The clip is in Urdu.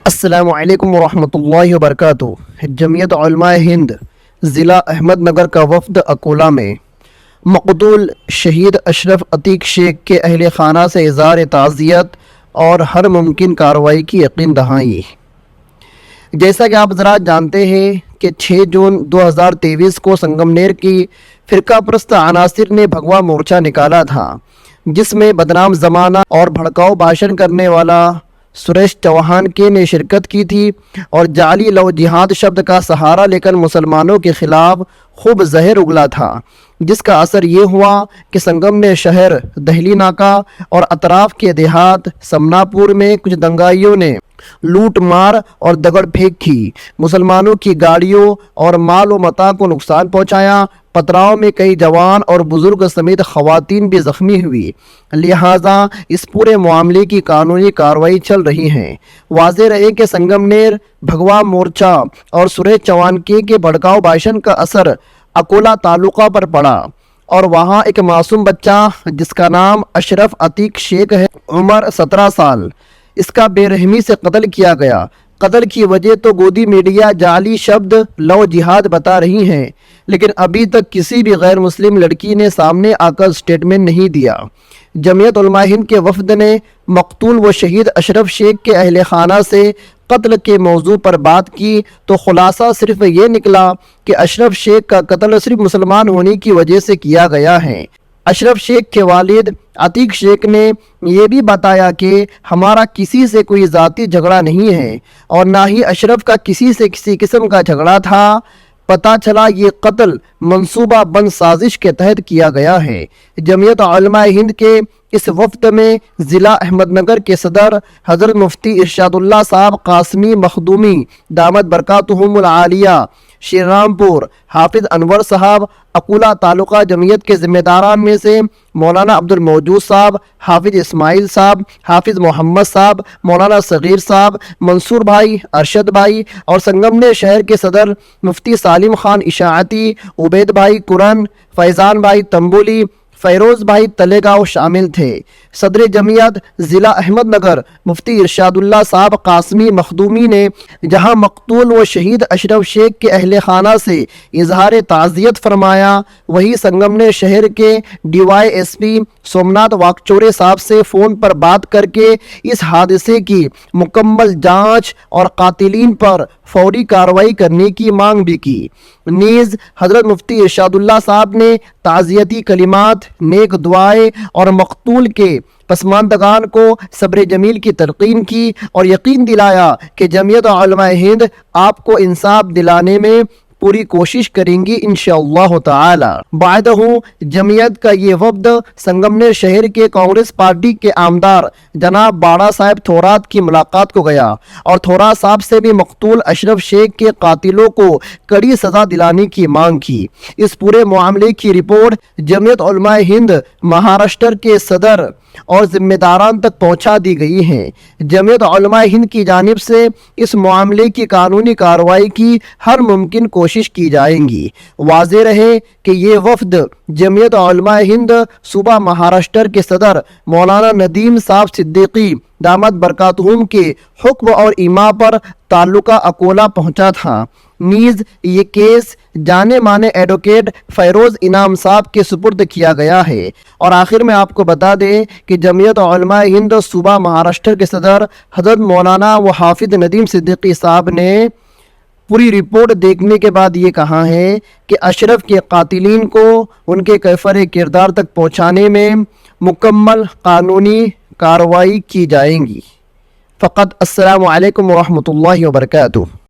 السلام علیکم ورحمۃ اللہ وبرکاتہ۔ جمعیت علماء ہند ضلع احمد نگر کا وفد اکولہ میں مقتول شہید اشرف عتیق شیخ کے اہل خانہ سے اظہار تعزیت اور ہر ممکن کارروائی کی یقین دہانی۔ جیسا کہ آپ حضرات جانتے ہیں کہ 6 جون 2023 کو سنگمنیر کی فرقہ پرست عناصر نے بھگوا مورچہ نکالا تھا، جس میں بدنام زمانہ اور بھڑکاؤ بھاشن کرنے والا سریش چوہان کے نے شرکت کی تھی اور جعلی لو جہاد شبد کا سہارا لے کر مسلمانوں کے خلاف خوب زہر اگلا تھا، جس کا اثر یہ ہوا کہ سنگمنیر شہر، دہلی ناکہ اور اطراف کے دیہات سمناپور میں کچھ دنگائیوں نے لوٹ مار اور دگڑ پھینک کی، مسلمانوں کی گاڑیوں اور مال و متاع کو نقصان پہنچایا۔ پتراؤ میں کئی جوان اور بزرگ سمیت خواتین بھی زخمی ہوئی، لہٰذا اس پورے معاملے کی قانونی کارروائی چل رہی ہے۔ واضح رہے کہ سنگمنیر بھگوا مورچہ اور سریش چوہان کے بھڑکاؤ بھاشن کا اثر اکولہ تعلقہ پر پڑا اور وہاں ایک معصوم بچہ جس کا نام اشرف عتیق شیخ ہے، عمر 17 سال، اس کا بے رحمی سے قتل کیا گیا۔ قتل کی وجہ تو گودی میڈیا جعلی شبد لو جہاد بتا رہی ہیں، لیکن ابھی تک کسی بھی غیر مسلم لڑکی نے سامنے آ کر سٹیٹمنٹ نہیں دیا۔ جمعیت علماء ہند کے وفد نے مقتول و شہید اشرف شیخ کے اہل خانہ سے قتل کے موضوع پر بات کی تو خلاصہ صرف یہ نکلا کہ اشرف شیخ کا قتل صرف مسلمان ہونے کی وجہ سے کیا گیا ہے۔ اشرف شیخ کے والد عتیق شیخ نے یہ بھی بتایا کہ ہمارا کسی سے کوئی ذاتی جھگڑا نہیں ہے اور نہ ہی اشرف کا کسی سے کسی قسم کا جھگڑا تھا۔ پتہ چلا یہ قتل منصوبہ بند سازش کے تحت کیا گیا ہے۔ جمعیت علماء ہند کے اس وفد میں ضلع احمد نگر کے صدر حضرت مفتی ارشاد اللہ صاحب قاسمی مخدومی دامت برکاتہم العالیہ، شری رام پور حافظ انور صاحب، اکولہ تعلقہ جمعیت کے ذمہ داران میں سے مولانا عبد الموجود صاحب، حافظ اسماعیل صاحب، حافظ محمد صاحب، مولانا صغیر صاحب، منصور بھائی، ارشد بھائی اور سنگمنیر شہر کے صدر مفتی سالم خان اشاعتی، عبید بھائی قرن، فیضان بھائی تنبولی، فیروز بھائی تلےگاؤں شامل تھے۔ صدر جمعیت ضلع احمد نگر مفتی ارشاد اللہ صاحب قاسمی مخدومی نے جہاں مقتول و شہید اشرف شیخ کے اہل خانہ سے اظہار تعزیت فرمایا، وہیں سنگمنیر شہر کے DYSP سومناتھ واکچورے صاحب سے فون پر بات کر کے اس حادثے کی مکمل جانچ اور قاتلین پر فوری کارروائی کرنے کی مانگ بھی کی۔ نیز حضرت مفتی ارشاد اللہ صاحب نے تعزیتی کلمات، نیک دعائیں اور مقتول کے پسماندگان کو صبر جمیل کی تلقین کی اور یقین دلایا کہ جمعیت علماء ہند آپ کو انصاف دلانے میں پوری کوشش کریں گی انشاءاللہ تعالی۔ بعدہ جمعیت کا یہ وفد سنگمنیر شہر کے کانگریس پارٹی کے آمدار جناب باڑا صاحب تھورات کی ملاقات کو گیا اور تھورات صاحب سے بھی مقتول اشرف شیخ کے قاتلوں کو کڑی سزا دلانے کی مانگ کی۔ اس پورے معاملے کی رپورٹ جمعیت علماء ہند مہاراشٹر کے صدر اور ذمہ داران تک پہنچا دی گئی ہیں۔ جمعیت علماء ہند کی جانب سے اس معاملے کی قانونی کارروائی کی ہر ممکن کوشش کی جائے گی۔ واضح رہے کہ یہ وفد جمعیت علماء ہند صوبہ مہاراشٹر کے صدر مولانا ندیم صاحب صدیقی دامت برکاتہم کے حکم اور ایما پر تعلقہ اکولہ پہنچا تھا۔ نیز یہ کیس جانے مانے ایڈوکیٹ فیروز انعام صاحب کے سپرد کیا گیا ہے۔ اور آخر میں آپ کو بتا دیں کہ جمعیت علماء ہند صوبہ مہاراشٹر کے صدر حضرت مولانا و حافظ ندیم صدیقی صاحب نے پوری رپورٹ دیکھنے کے بعد یہ کہا ہے کہ اشرف کے قاتلین کو ان کے کیفر کردار تک پہنچانے میں مکمل قانونی کارروائی کی جائے گی۔ فقط السلام علیکم ورحمۃ اللہ وبرکاتہ۔